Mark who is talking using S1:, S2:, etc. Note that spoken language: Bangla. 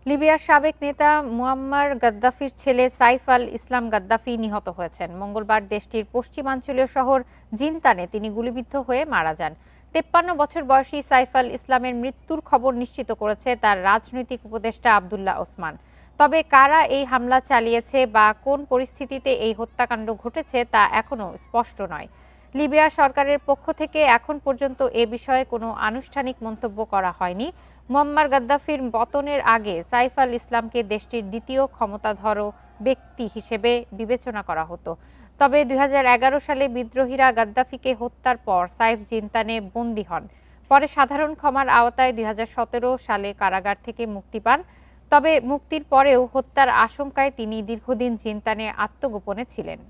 S1: লিবিয়ার সাবেক নেতা মুয়াম্মার গাদ্দাফির ছেলে সাইফ আল ইসলাম গাদ্দাফি নিহত হয়েছেন। মঙ্গলবার দেশটির পশ্চিমাঞ্চলীয় শহর জিনতানে তিনি গুলিবিদ্ধ হয়ে মারা যান। ৫৩ বছর বয়সী সাইফ আল ইসলামের মৃত্যুর খবর নিশ্চিত করেছে তার রাজনৈতিক উপদেষ্টা আবদুল্লাহ ওসমান। তবে কারা এই হামলা চালিয়েছে বা কোন পরিস্থিতিতে এই হত্যাকাণ্ড ঘটেছে তা এখনো স্পষ্ট নয়। লিবিয়া সরকারের পক্ষ থেকে এখন পর্যন্ত এ বিষয়ে কোনো আনুষ্ঠানিক মন্তব্য করা হয়নি। মুয়াম্মার গাদ্দাফির পতনের আগে সাইফ আল ইসলামকে দেশটির দ্বিতীয় ক্ষমতাধর ব্যক্তি হিসেবে বিবেচনা করা হতো। তবে ২০১১ সালে বিদ্রোহীরা গাদ্দাফিকে হত্যার পর সাইফ জিনতানে বন্দী হন। পরে সাধারণ ক্ষমার আওতায় ২০১৭ সালে কারাগার থেকে মুক্তি পান। তবে মুক্তির পরেও হত্যার আশঙ্কায় তিনি দীর্ঘদিন জিনতানে আত্মগোপনে ছিলেন।